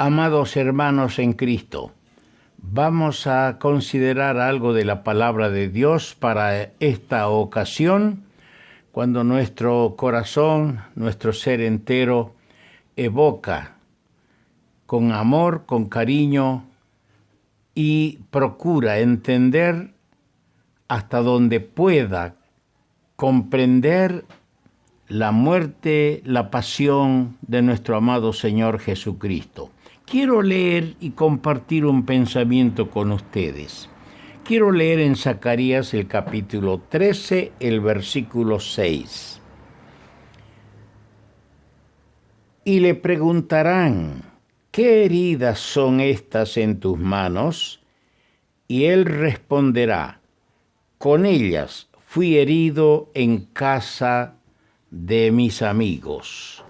Amados hermanos en Cristo, vamos a considerar algo de la palabra de Dios para esta ocasión, cuando nuestro corazón, nuestro ser entero, evoca con amor, con cariño y procura entender hasta donde pueda comprender la muerte, la pasión de nuestro amado Señor Jesucristo. Quiero leer y compartir un pensamiento con ustedes. Quiero leer en Zacarías el capítulo 13, el versículo 6. Y le preguntarán, ¿qué heridas son estas en tus manos? Y él responderá, con ellas fui herido en casa de mis amigos.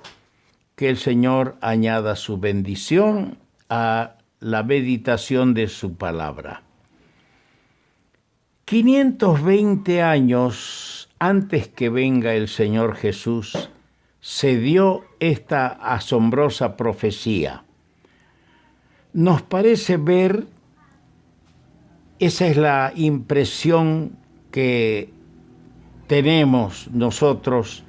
Que el Señor añada su bendición a la meditación de su palabra. 520 años antes que venga el Señor Jesús, se dio esta asombrosa profecía. Nos parece ver, esa es la impresión que tenemos nosotros,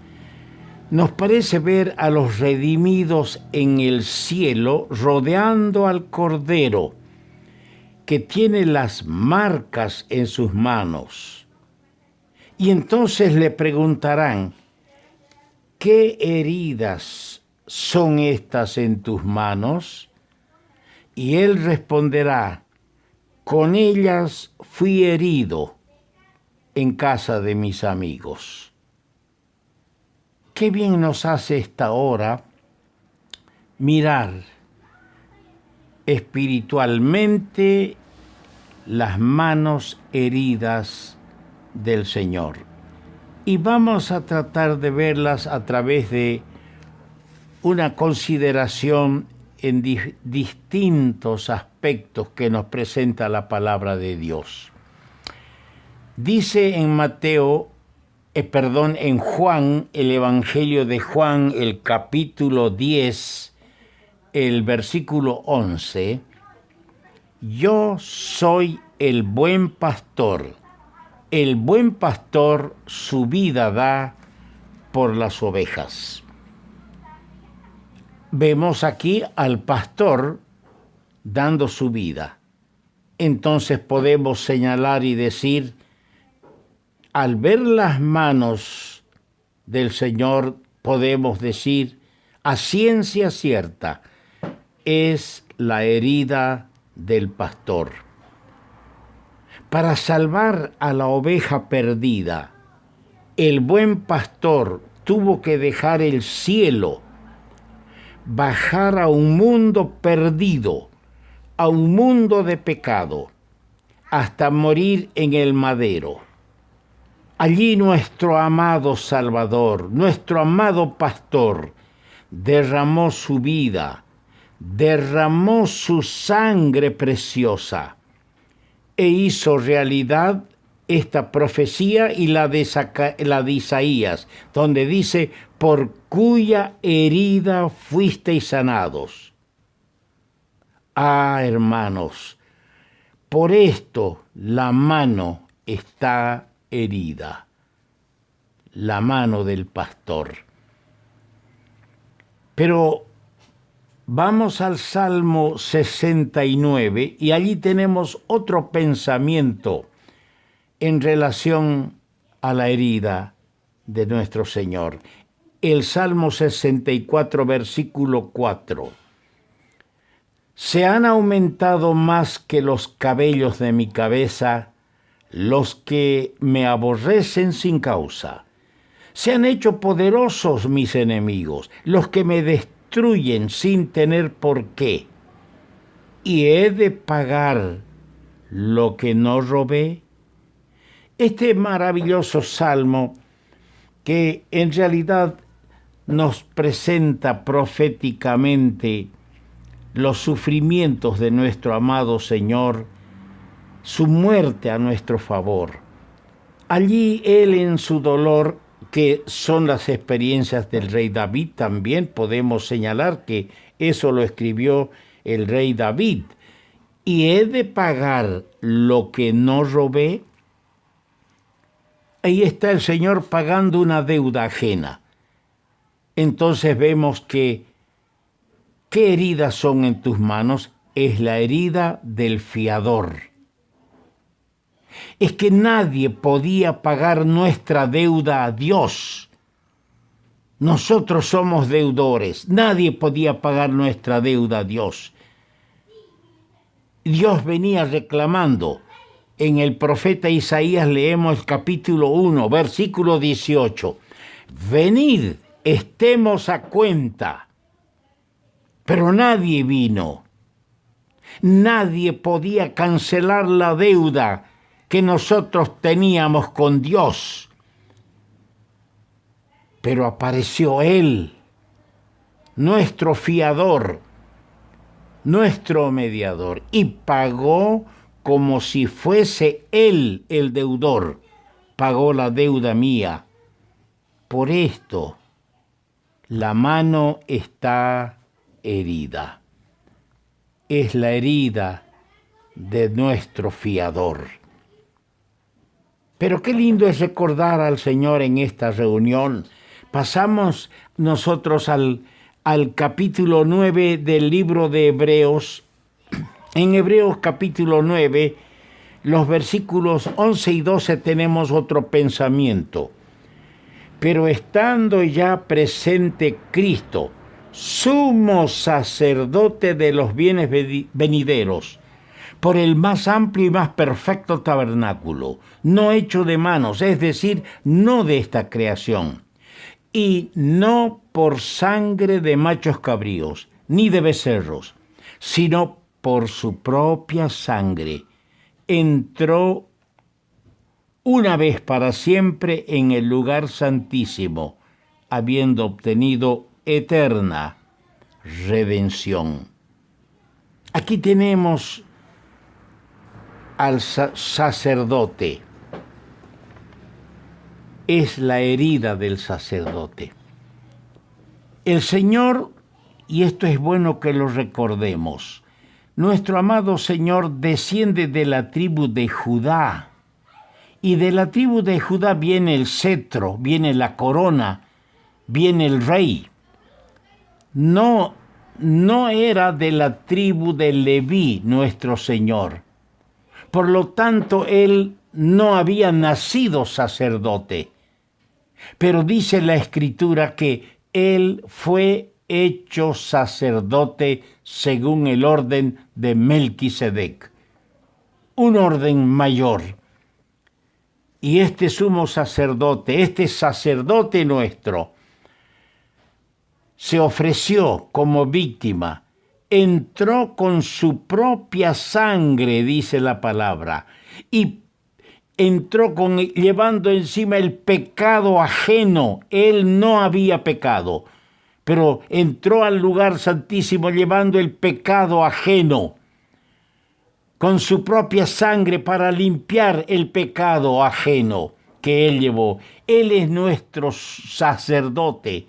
nos parece ver a los redimidos en el cielo rodeando al Cordero, que tiene las marcas en sus manos. Y entonces le preguntarán, ¿qué heridas son estas en tus manos? Y él responderá, con ellas fui herido en casa de mis amigos. Qué bien nos hace esta hora mirar espiritualmente las manos heridas del Señor. Y vamos a tratar de verlas a través de una consideración en distintos aspectos que nos presenta la palabra de Dios. Dice en Juan, el Evangelio de Juan, el capítulo 10, el versículo 11, yo soy el buen pastor su vida da por las ovejas. Vemos aquí al pastor dando su vida. Entonces podemos señalar y decir, al ver las manos del Señor, podemos decir, a ciencia cierta, es la herida del pastor. Para salvar a la oveja perdida, el buen pastor tuvo que dejar el cielo, bajar a un mundo perdido, a un mundo de pecado, hasta morir en el madero. Allí nuestro amado Salvador, nuestro amado pastor, derramó su vida, derramó su sangre preciosa e hizo realidad esta profecía y la de Isaías, donde dice, por cuya herida fuisteis sanados. Ah, hermanos, por esto la mano está herida, la mano del pastor. Pero vamos al Salmo 69 y allí tenemos otro pensamiento en relación a la herida de nuestro Señor. El Salmo 64, versículo 4. Se han aumentado más que los cabellos de mi cabeza los que me aborrecen sin causa. Se han hecho poderosos mis enemigos, los que me destruyen sin tener por qué. ¿Y he de pagar lo que no robé? Este maravilloso salmo que en realidad nos presenta proféticamente los sufrimientos de nuestro amado Señor, su muerte a nuestro favor. Allí él en su dolor, que son las experiencias del rey David, también podemos señalar que eso lo escribió el rey David. ¿Y he de pagar lo que no robé? Ahí está el Señor pagando una deuda ajena. Entonces vemos que, ¿qué heridas son en tus manos? Es la herida del fiador. Es que nadie podía pagar nuestra deuda a Dios. Nosotros somos deudores. Nadie podía pagar nuestra deuda a Dios. Dios venía reclamando. En el profeta Isaías leemos el capítulo 1, versículo 18. Venid, estemos a cuenta. Pero nadie vino. Nadie podía cancelar la deuda que nosotros teníamos con Dios. Pero apareció Él, nuestro fiador, nuestro mediador, y pagó como si fuese Él el deudor. Pagó la deuda mía. Por esto, la mano está herida. Es la herida de nuestro fiador. Pero qué lindo es recordar al Señor en esta reunión. Pasamos nosotros al capítulo 9 del libro de Hebreos. En Hebreos capítulo 9, los versículos 11 y 12 tenemos otro pensamiento. Pero estando ya presente Cristo, sumo sacerdote de los bienes venideros, por el más amplio y más perfecto tabernáculo, no hecho de manos, es decir, no de esta creación, y no por sangre de machos cabríos, ni de becerros, sino por su propia sangre, entró una vez para siempre en el lugar santísimo, habiendo obtenido eterna redención. Aquí tenemos al sacerdote. Es la herida del sacerdote. El Señor, y esto es bueno que lo recordemos, nuestro amado Señor desciende de la tribu de Judá. Y de la tribu de Judá viene el cetro, viene la corona, viene el rey. No era de la tribu de Leví nuestro Señor. Por lo tanto, Él no había nacido sacerdote. Pero dice la Escritura que Él fue hecho sacerdote según el orden de Melquisedec. Un orden mayor. Y este sumo sacerdote, este sacerdote nuestro, se ofreció como víctima, entró con su propia sangre, dice la palabra, y entró llevando encima el pecado ajeno. Él no había pecado, pero entró al lugar santísimo llevando el pecado ajeno, con su propia sangre para limpiar el pecado ajeno que Él llevó. Él es nuestro sacerdote.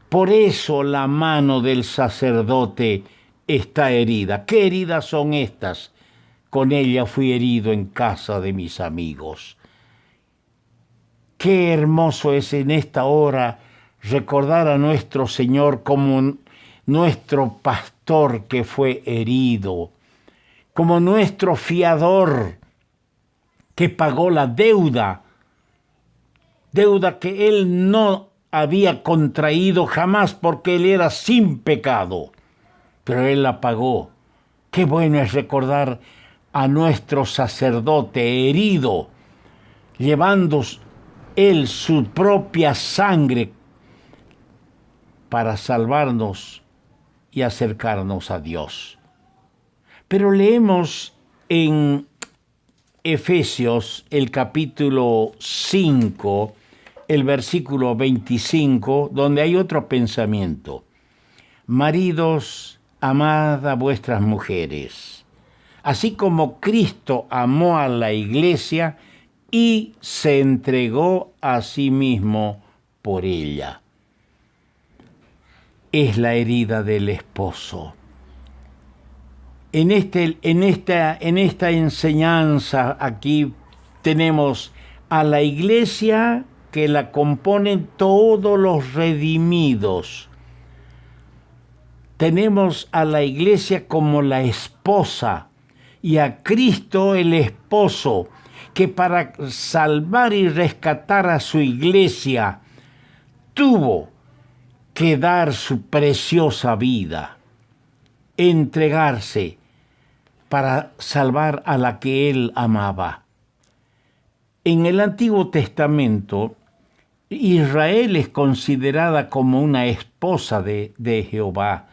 Por eso la mano del sacerdote está herida. ¿Qué heridas son estas? Con ella fui herido en casa de mis amigos. Qué hermoso es en esta hora recordar a nuestro Señor como nuestro pastor que fue herido, como nuestro fiador que pagó la deuda que Él no había contraído jamás porque Él era sin pecado, pero Él la pagó. Qué bueno es recordar a nuestro sacerdote herido, llevando Él su propia sangre para salvarnos y acercarnos a Dios. Pero leemos en Efesios el capítulo 5, el versículo 25, donde hay otro pensamiento. Maridos, amad a vuestras mujeres, así como Cristo amó a la iglesia y se entregó a sí mismo por ella. Es la herida del esposo. En esta enseñanza aquí tenemos a la iglesia que la componen todos los redimidos. Tenemos a la iglesia como la esposa y a Cristo el esposo, que para salvar y rescatar a su iglesia tuvo que dar su preciosa vida, entregarse para salvar a la que él amaba. En el Antiguo Testamento, Israel es considerada como una esposa de Jehová.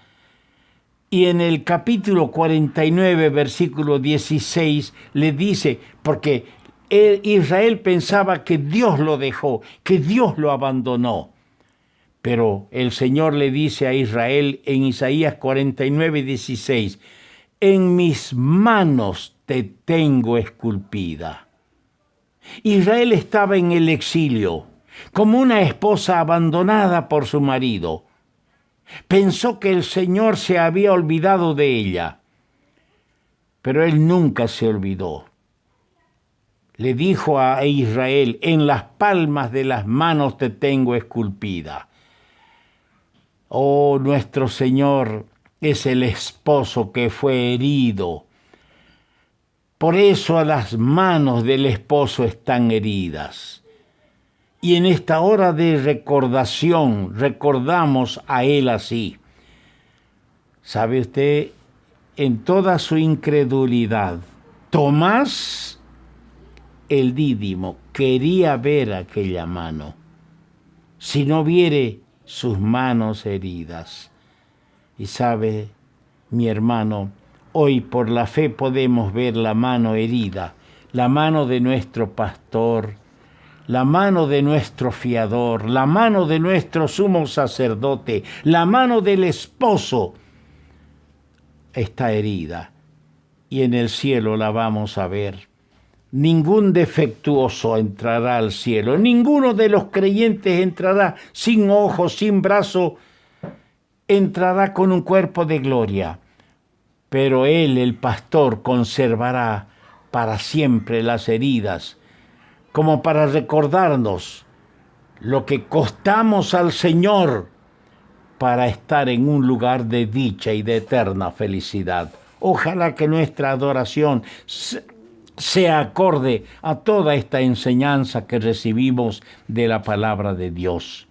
Y en el capítulo 49, versículo 16, le dice, porque Israel pensaba que Dios lo dejó, que Dios lo abandonó. Pero el Señor le dice a Israel en Isaías 49, 16, en mis manos te tengo esculpida. Israel estaba en el exilio, como una esposa abandonada por su marido. Pensó que el Señor se había olvidado de ella, pero Él nunca se olvidó. Le dijo a Israel, en las palmas de las manos te tengo esculpida. Oh, nuestro Señor es el esposo que fue herido. Por eso las manos del esposo están heridas. Y en esta hora de recordación, recordamos a Él así. ¿Sabe usted? En toda su incredulidad, Tomás, el dídimo, quería ver aquella mano. Si no viere sus manos heridas. Y sabe, mi hermano, hoy por la fe podemos ver la mano herida, la mano de nuestro pastor, la mano de nuestro fiador, la mano de nuestro sumo sacerdote, la mano del esposo está herida y en el cielo la vamos a ver. Ningún defectuoso entrará al cielo, ninguno de los creyentes entrará sin ojos, sin brazo, entrará con un cuerpo de gloria, pero Él, el pastor, conservará para siempre las heridas, como para recordarnos lo que costamos al Señor para estar en un lugar de dicha y de eterna felicidad. Ojalá que nuestra adoración sea acorde a toda esta enseñanza que recibimos de la palabra de Dios.